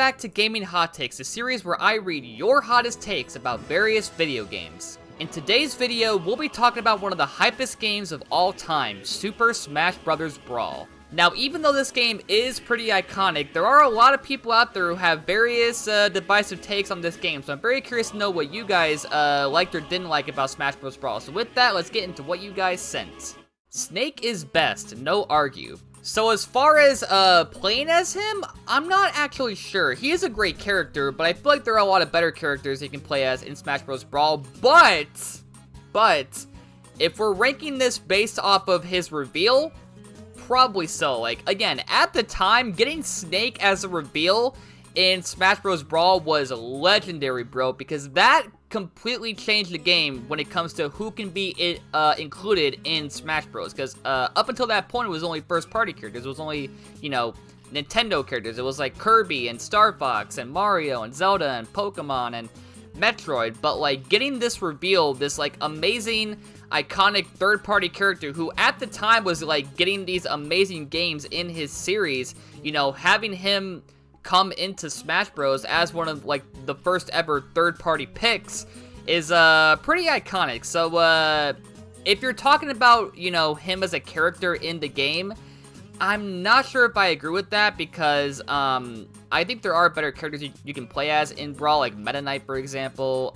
back to Gaming Hot Takes, a series where I read your hottest takes about various video games. In today's video, we'll be talking about one of the hypest games of all time, Super Smash Bros. Brawl. Now, even though this game is pretty iconic, there are a lot of people out there who have various divisive takes on this game, so I'm very curious to know what you guys liked or didn't like about Smash Bros. Brawl. So with that, let's get into what you guys sent. Snake is best, no argue. So as far as playing as him, I'm not actually sure. He is a great character, but I feel like there are a lot of better characters you can play as in Smash Bros. Brawl. But if we're ranking this based off of his reveal, probably so. Like, again, at the time, getting Snake as a reveal in Smash Bros. Brawl was legendary, bro, because that completely changed the game when it comes to who can be included in Smash Bros. Because up until that point, it was only first-party characters. It was only, you know, Nintendo characters. It was like Kirby and Star Fox and Mario and Zelda and Pokemon and Metroid. But, like, getting this reveal, this, like, amazing, iconic third-party character who at the time was, like, getting these amazing games in his series, you know, having him come into Smash Bros. As one of, like, the first ever third-party picks is, pretty iconic. So, if you're talking about, you know, him as a character in the game, I'm not sure if I agree with that because, I think there are better characters you can play as in Brawl, like Meta Knight, for example,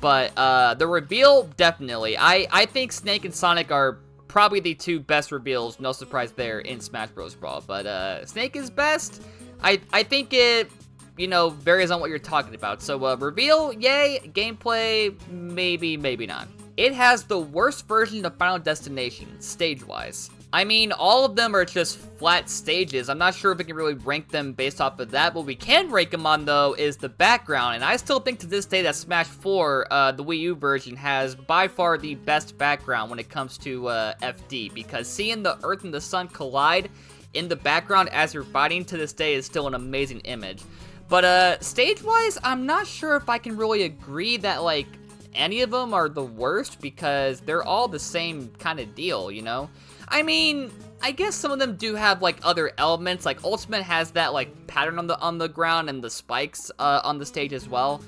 but, the reveal, definitely. I think Snake and Sonic are probably the two best reveals, no surprise there, in Smash Bros. Brawl. But, Snake is best. I think it, you know, varies on what you're talking about. So, reveal, yay. Gameplay, maybe not. It has the worst version of Final Destination, stage-wise. I mean, all of them are just flat stages. I'm not sure if we can really rank them based off of that. What we can rank them on, though, is the background. And I still think to this day that Smash 4, the Wii U version, has by far the best background when it comes to FD. Because seeing the Earth and the Sun collide in the background as you're fighting to this day is still an amazing image. But stage-wise, I'm not sure if I can really agree that, like, any of them are the worst. Because they're all the same kind of deal, you know? I mean, I guess some of them do have, like, other elements. Like, Ultimate has that, like, pattern on the ground and the spikes on the stage as well.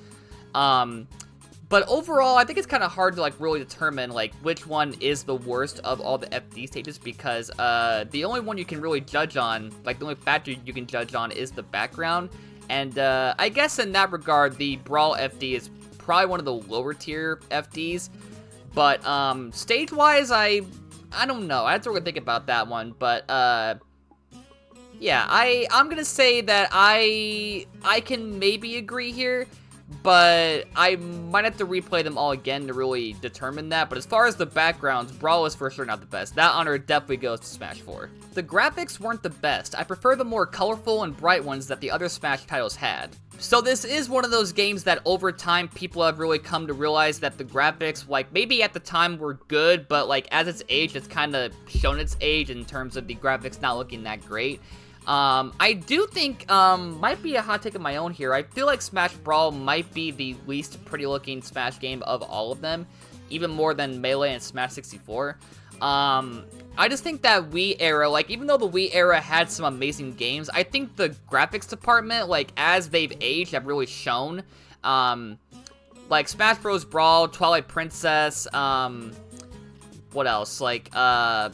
But overall, I think it's kind of hard to, like, really determine, like, which one is the worst of all the FD stages. Because the only one you can really judge on, like, the only factor you can judge on is the background. And I guess in that regard, the Brawl FD is probably one of the lower tier FDs. But stage-wise, I don't know. I have to really think about that one, but, yeah, I'm gonna say that I can maybe agree here, but I might have to replay them all again to really determine that. But as far as the backgrounds, Brawl is for sure not the best. That honor definitely goes to Smash 4. The graphics weren't the best. I prefer the more colorful and bright ones that the other Smash titles had. So this is one of those games that over time people have really come to realize that the graphics, like, maybe at the time were good, but, like, as it's aged, it's kind of shown its age in terms of the graphics not looking that great. I do think, might be a hot take of my own here. I feel like Smash Brawl might be the least pretty looking Smash game of all of them, even more than Melee and Smash 64. I just think that Wii era, like, even though the Wii era had some amazing games, I think the graphics department, like, as they've aged, have really shown. Like, Smash Bros. Brawl, Twilight Princess, what else? Like, I'm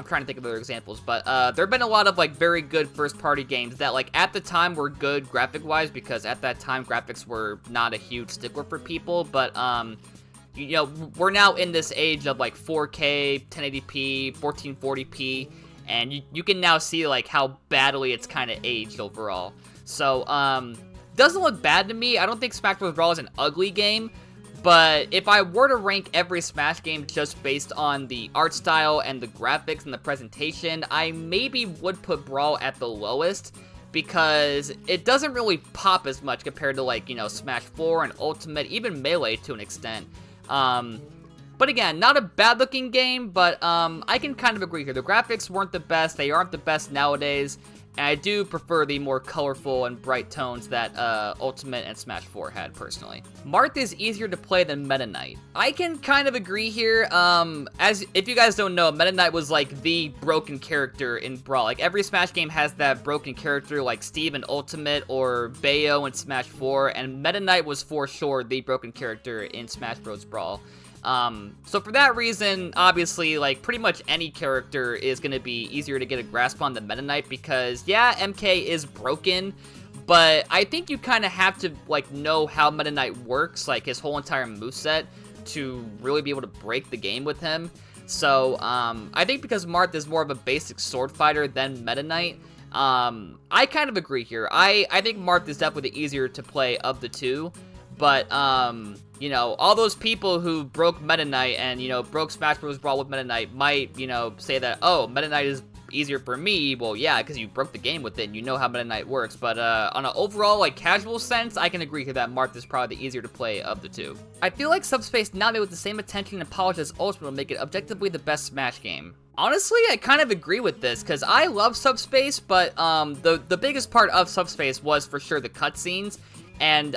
trying to think of other examples, but, there have been a lot of, like, very good first-party games that, like, at the time were good graphic-wise, because at that time, graphics were not a huge stickler for people, but, you know, we're now in this age of, like, 4K, 1080p, 1440p, and you can now see, like, how badly it's kind of aged overall. So, doesn't look bad to me. I don't think Smash Bros. Brawl is an ugly game, but if I were to rank every Smash game just based on the art style and the graphics and the presentation, I maybe would put Brawl at the lowest, because it doesn't really pop as much compared to, like, you know, Smash 4 and Ultimate, even Melee to an extent. But again, not a bad looking game, but I can kind of agree here. The graphics weren't the best, they aren't the best nowadays, And I do prefer the more colorful and bright tones that Ultimate and Smash 4 had, personally. Marth is easier to play than Meta Knight. I can kind of agree here. If you guys don't know, Meta Knight was like the broken character in Brawl. Like every Smash game has that broken character, like Steve in Ultimate or Bayo in Smash 4, and Meta Knight was for sure the broken character in Smash Bros. Brawl. So for that reason, obviously, like, pretty much any character is going to be easier to get a grasp on than Meta Knight, because, yeah, MK is broken, but I think you kind of have to, like, know how Meta Knight works, like, his whole entire moveset, to really be able to break the game with him. So, I think because Marth is more of a basic sword fighter than Meta Knight, I kind of agree here. I think Marth is definitely the easier to play of the two, but, you know, all those people who broke Meta Knight and, you know, broke Smash Bros. Brawl with Meta Knight might, you know, say that, oh, Meta Knight is easier for me. Well, yeah, because you broke the game with it and you know how Meta Knight works. But on an overall, like, casual sense, I can agree here that Marth is probably the easier to play of the two. I feel like Subspace now made with the same attention and polish as Ultimate will make it objectively the best Smash game. Honestly, I kind of agree with this, because I love Subspace, but the biggest part of Subspace was for sure the cutscenes. And,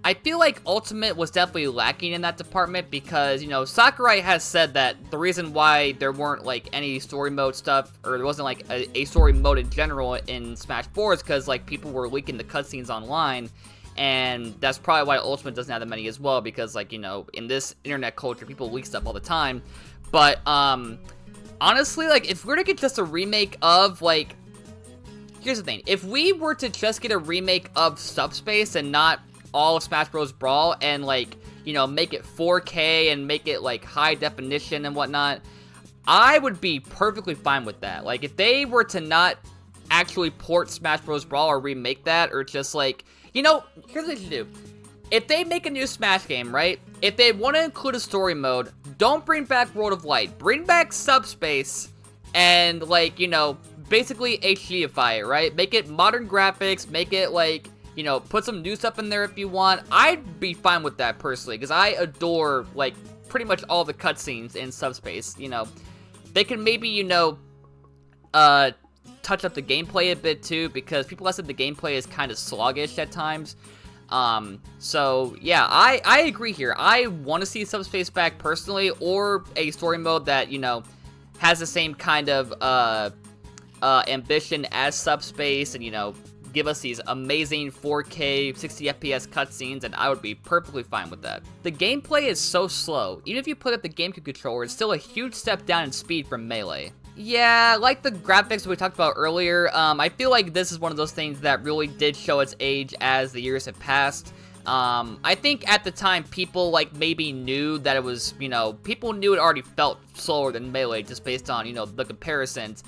I feel like Ultimate was definitely lacking in that department because, you know, Sakurai has said that the reason why there weren't, like, any story mode stuff, or there wasn't, like, a story mode in general in Smash 4 is because, like, people were leaking the cutscenes online, and that's probably why Ultimate doesn't have that many as well, because, like, you know, in this internet culture, people leak stuff all the time. But, honestly, like, if we're to get just a remake of, like, here's the thing, if we were to just get a remake of Subspace and not all of Smash Bros. Brawl and, like, you know, make it 4K and make it, like, high definition and whatnot, I would be perfectly fine with that. Like, if they were to not actually port Smash Bros. Brawl or remake that, or just, like, you know, here's what you do. If they make a new Smash game, right, if they want to include a story mode, don't bring back World of Light. Bring back Subspace and, like, you know, basically HDify it, right? Make it modern graphics, make it, like, you know, put some new stuff in there if you want. I'd be fine with that personally, because I adore, like, pretty much all the cutscenes in Subspace. You know, they can maybe, you know, touch up the gameplay a bit too, because people have said the gameplay is kind of sluggish at times. So yeah, I agree here. I want to see Subspace back personally, or a story mode that, you know, has the same kind of ambition as Subspace, and, you know, give us these amazing 4K 60 FPS cutscenes, and I would be perfectly fine with that. The gameplay is so slow. Even if you put up the GameCube controller, it's still a huge step down in speed from Melee. Yeah, like the graphics we talked about earlier, I feel like this is one of those things that really did show its age as the years have passed. I think at the time, people, like, maybe knew that it was, you know, people knew it already felt slower than Melee just based on, you know, the comparisons.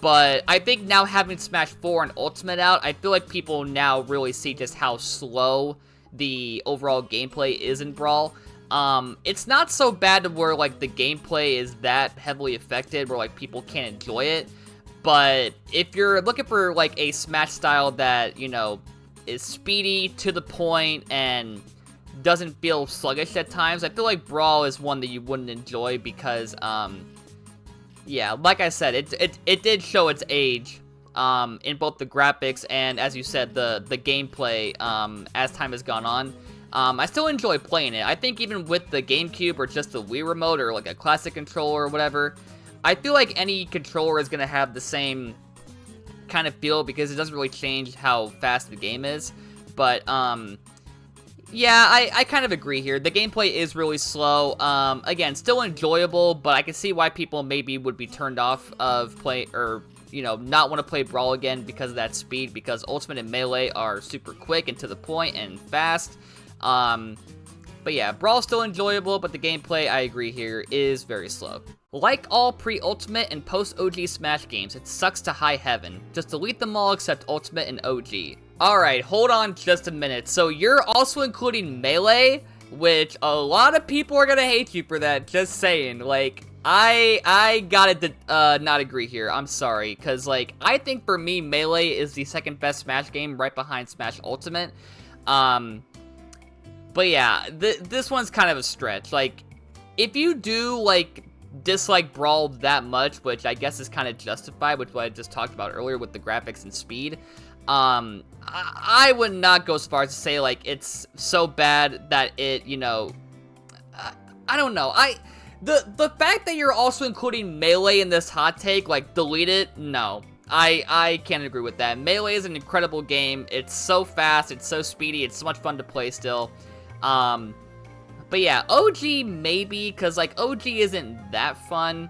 But I think now having Smash 4 and Ultimate out, I feel like people now really see just how slow the overall gameplay is in Brawl. It's not so bad to where, like, the gameplay is that heavily affected where, like, people can't enjoy it. But if you're looking for, like, a Smash style that, you know, is speedy, to the point, and doesn't feel sluggish at times, I feel like Brawl is one that you wouldn't enjoy because, yeah, like I said, it did show its age, in both the graphics and, as you said, the gameplay, as time has gone on. I still enjoy playing it. I think even with the GameCube or just the Wii Remote or, like, a classic controller or whatever, I feel like any controller is going to have the same kind of feel because it doesn't really change how fast the game is. But, yeah, I kind of agree here. The gameplay is really slow. Again, still enjoyable, but I can see why people maybe would be turned off of you know, not want to play Brawl again because of that speed, because Ultimate and Melee are super quick and to the point and fast. But yeah, Brawl's still enjoyable, but the gameplay, I agree here, is very slow. Like all pre-Ultimate and post-OG Smash games, it sucks to high heaven. Just delete them all except Ultimate and OG. Alright, hold on just a minute. So you're also including Melee, which a lot of people are gonna hate you for that, just saying. Like, I gotta not agree here. I'm sorry, because, like, I think for me, Melee is the second best Smash game right behind Smash Ultimate. But yeah, this one's kind of a stretch. Like, if you do, like, dislike Brawl that much, which I guess is kind of justified, which what I just talked about earlier with the graphics and speed, I would not go as far as to say, like, it's so bad that it, you know, I don't know. The fact that you're also including Melee in this hot take, like, delete it, no. I can't agree with that. Melee is an incredible game. It's so fast, it's so speedy, it's so much fun to play still. But yeah, OG maybe, because, like, OG isn't that fun.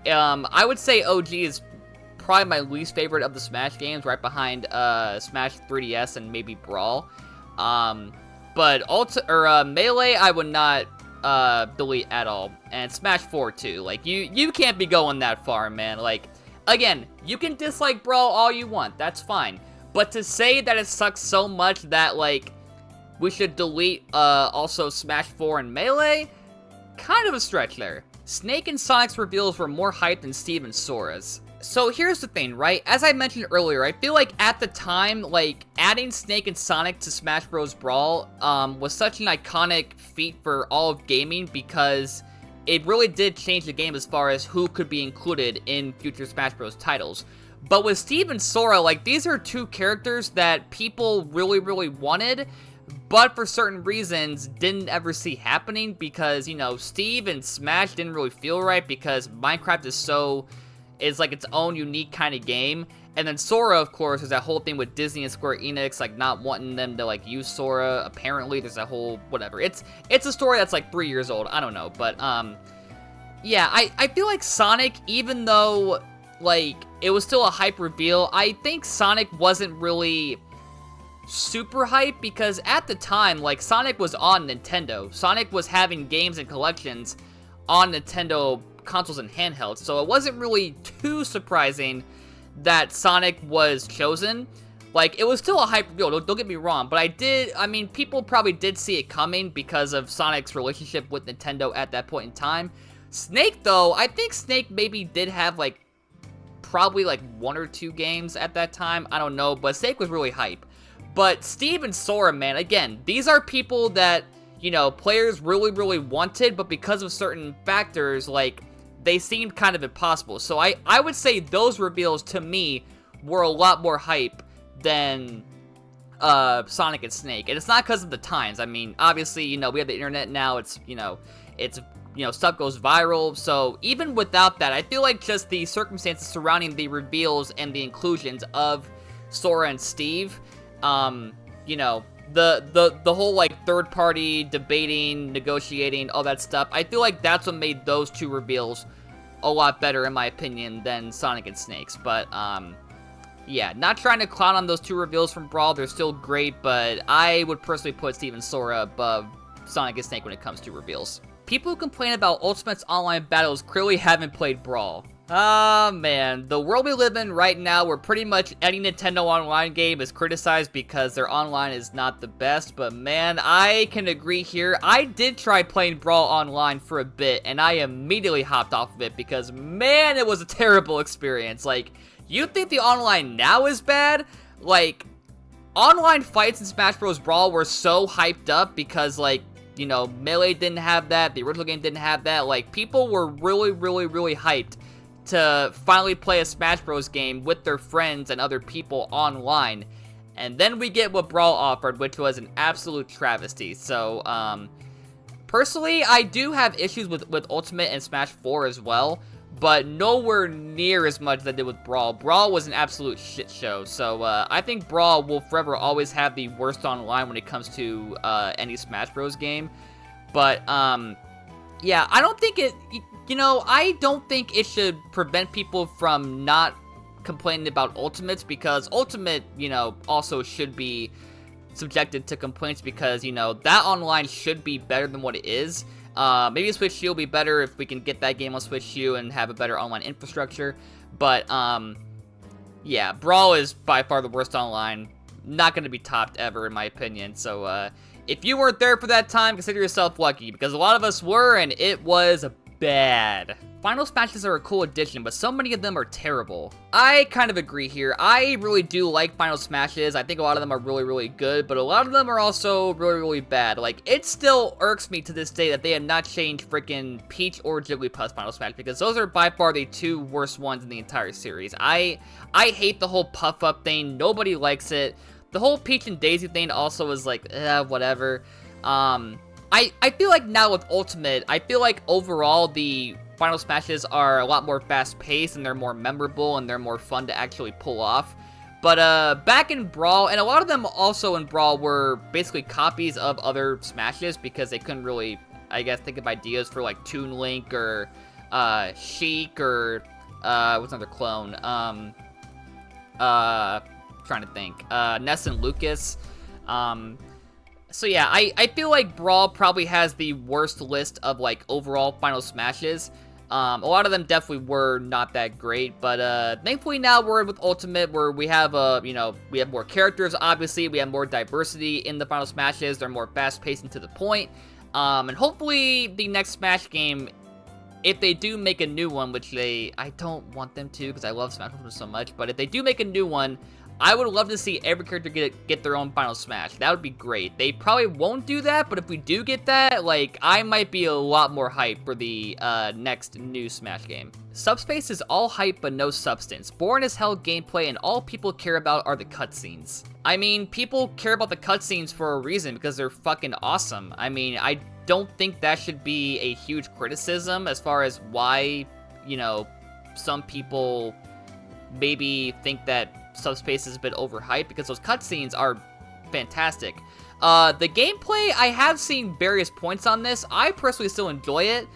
I would say OG is probably my least favorite of the Smash games, right behind Smash 3DS and maybe Brawl. But Melee, I would not delete at all, and Smash 4 too. Like, you can't be going that far, man. Like, again, you can dislike Brawl all you want, that's fine. But to say that it sucks so much that, like, we should delete also Smash 4 and Melee, kind of a stretch there. Snake and Sonic's reveals were more hype than Steve and Sora's. So here's the thing, right? As I mentioned earlier, I feel like at the time, like, adding Snake and Sonic to Smash Bros. Brawl was such an iconic feat for all of gaming because it really did change the game as far as who could be included in future Smash Bros. Titles. But with Steve and Sora, like, these are two characters that people really, really wanted, but for certain reasons didn't ever see happening because, you know, Steve and Smash didn't really feel right because Minecraft is like its own unique kind of game. And then Sora, of course, is that whole thing with Disney and Square Enix, like, not wanting them to, like, use Sora. Apparently, there's a whole, whatever. It's a story that's, like, 3 years old. I don't know. But, yeah, I feel like Sonic, even though, like, it was still a hype reveal, I think Sonic wasn't really super hype because at the time, like, Sonic was on Nintendo. Sonic was having games and collections on Nintendo consoles and handhelds, so it wasn't really too surprising that Sonic was chosen. Like, it was still a hype reveal, don't get me wrong, but I mean, people probably did see it coming because of Sonic's relationship with Nintendo at that point in time. Snake, though, I think Snake maybe did have, like, probably, like, 1 or 2 games at that time, I don't know, but Snake was really hype. But Steve and Sora, man, again, these are people that, you know, players really, really wanted, but because of certain factors, like, they seemed kind of impossible. So I would say those reveals, to me, were a lot more hype than Sonic and Snake. And it's not because of the times. I mean, obviously, you know, we have the internet now. It's, you know, stuff goes viral. So even without that, I feel like just the circumstances surrounding the reveals and the inclusions of Sora and Steve, you know, the whole, like, third-party debating, negotiating, all that stuff, I feel like that's what made those two reveals a lot better, in my opinion, than Sonic and Snake's. But, yeah, not trying to clown on those two reveals from Brawl, they're still great, but I would personally put Steve and Sora above Sonic and Snake when it comes to reveals. People who complain about Ultimate's online battles clearly haven't played Brawl. Ah, man, the world we live in right now where pretty much any Nintendo Online game is criticized because their online is not the best, but man, I can agree here. I did try playing Brawl Online for a bit, and I immediately hopped off of it because, man, it was a terrible experience. Like, you think the online now is bad? Like, online fights in Smash Bros. Brawl were so hyped up because, like, you know, Melee didn't have that, the original game didn't have that. Like, people were really, really, really hyped to finally play a Smash Bros. Game with their friends and other people online. And then we get what Brawl offered, which was an absolute travesty. So, personally, I do have issues with Ultimate and Smash 4 as well, but nowhere near as much as I did with Brawl. Brawl was an absolute shit show. So, I think Brawl will forever always have the worst online when it comes to any Smash Bros. Game. But, yeah, I don't think it... You know, I don't think it should prevent people from not complaining about Ultimates because Ultimate, you know, also should be subjected to complaints because, you know, that online should be better than what it is. Maybe Switch U will be better if we can get that game on Switch U and have a better online infrastructure. But, yeah, Brawl is by far the worst online. Not going to be topped ever, in my opinion. So, if you weren't there for that time, consider yourself lucky because a lot of us were, and it was bad. Final Smashes are a cool addition, but so many of them are terrible. I kind of agree here. I really do like Final Smashes. I think a lot of them are really, really good, but a lot of them are also really, really bad. Like, it still irks me to this day that they have not changed freaking Peach or Jigglypuff's Final Smash, because those are by far the two worst ones in the entire series. I hate the whole puff-up thing. Nobody likes it. The whole Peach and Daisy thing also is like, whatever. I feel like now with Ultimate, I feel like overall the Final Smashes are a lot more fast-paced, and they're more memorable, and they're more fun to actually pull off. But back in Brawl, and a lot of them also in Brawl were basically copies of other Smashes, because they couldn't really, I guess, think of ideas for like Toon Link or Sheik or what's another clone? Trying to think. Ness and Lucas. So yeah, I feel like Brawl probably has the worst list of like overall Final Smashes. A lot of them definitely were not that great, but thankfully now we're with Ultimate, where we have you know, we have more characters. Obviously, we have more diversity in the Final Smashes. They're more fast-paced and to the point. And hopefully the next Smash game, if they do make a new one, which I don't want them to because I love Smash Bros. So much, but if they do make a new one, I would love to see every character get their own Final Smash. That would be great. They probably won't do that, but if we do get that, like, I might be a lot more hyped for the next new Smash game. Subspace is all hype but no substance. Boring as hell gameplay, and all people care about are the cutscenes. I mean, people care about the cutscenes for a reason, because they're fucking awesome. I mean, I don't think that should be a huge criticism as far as why, you know, some people maybe think that Subspace is a bit overhyped, because those cutscenes are fantastic. The gameplay, I have seen various points on this. I personally still enjoy it,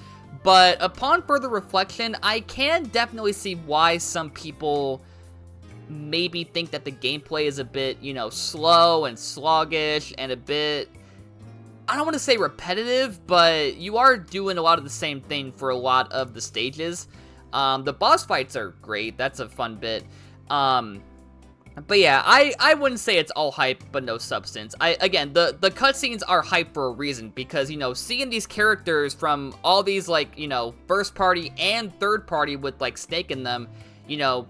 but upon further reflection, I can definitely see why some people maybe think that the gameplay is a bit, you know, slow and sluggish and a bit, I don't want to say repetitive, but you are doing a lot of the same thing for a lot of the stages. The boss fights are great. That's a fun bit. But yeah, I wouldn't say it's all hype, but no substance. Again, the cutscenes are hype for a reason, because, you know, seeing these characters from all these, like, you know, first party and third party with, like, Snake in them, you know,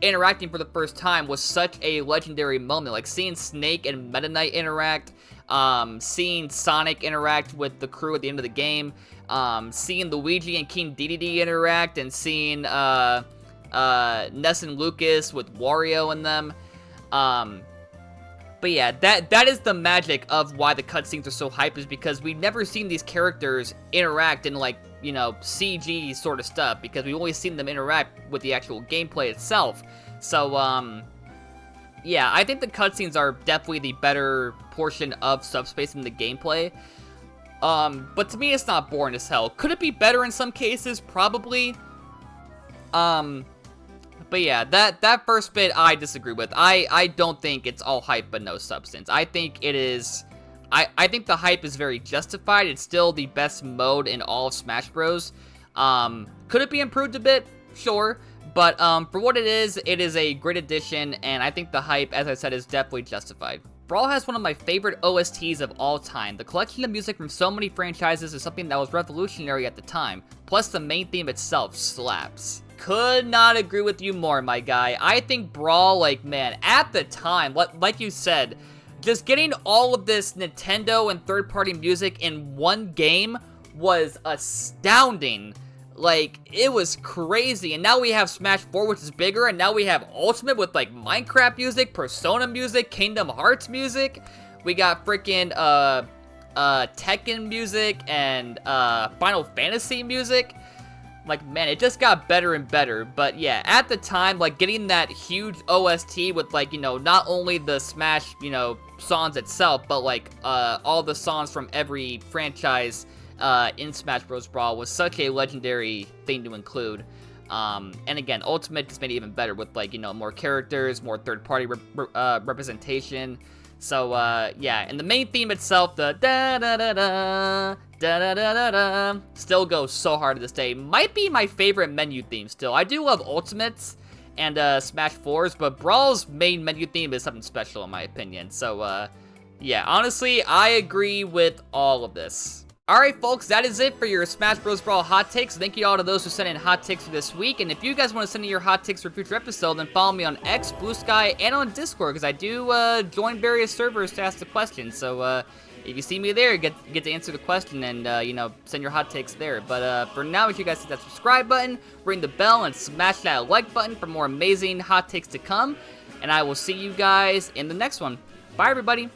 interacting for the first time was such a legendary moment. Like, seeing Snake and Meta Knight interact, seeing Sonic interact with the crew at the end of the game, seeing Luigi and King Dedede interact, and seeing, Ness and Lucas with Wario in them. But yeah, that is the magic of why the cutscenes are so hype, is because we've never seen these characters interact in, like, you know, CG sort of stuff, because we've only seen them interact with the actual gameplay itself. So, yeah, I think the cutscenes are definitely the better portion of Subspace in the gameplay. But to me, it's not boring as hell. Could it be better in some cases? Probably. But yeah, that first bit I disagree with. I don't think it's all hype but no substance. I think it is, I think the hype is very justified. It's still the best mode in all of Smash Bros. Could it be improved a bit? Sure. But for what it is a great addition, and I think the hype, as I said, is definitely justified. Brawl has one of my favorite OSTs of all time. The collection of music from so many franchises is something that was revolutionary at the time. Plus, the main theme itself slaps. Could not agree with you more, my guy. I think Brawl, like, man, at the time, like you said, just getting all of this Nintendo and third-party music in one game was astounding. Like, it was crazy. And now we have Smash 4, which is bigger, and now we have Ultimate with, like, Minecraft music, Persona music, Kingdom Hearts music. We got freaking, Tekken music and, Final Fantasy music. Like, man, it just got better and better. But yeah, at the time, like, getting that huge OST with, like, you know, not only the Smash, you know, songs itself, but, like, all the songs from every franchise in Smash Bros. Brawl was such a legendary thing to include. And again, Ultimate just made it even better with, like, you know, more characters, more third-party representation. So, yeah, and the main theme itself, the da-da-da-da, da-da-da-da-da, still goes so hard to this day. Might be my favorite menu theme still. I do love Ultimates and Smash 4s, but Brawl's main menu theme is something special in my opinion. So, yeah, honestly, I agree with all of this. Alright folks, that is it for your Smash Bros. Brawl hot takes. Thank you all to those who sent in hot takes for this week, and if you guys want to send in your hot takes for future episodes, then follow me on X, Blue Sky, and on Discord, because I do join various servers to ask the questions, so if you see me there, get to answer the question and, you know, send your hot takes there. But for now, if you guys hit that subscribe button, ring the bell, and smash that like button for more amazing hot takes to come, and I will see you guys in the next one. Bye everybody!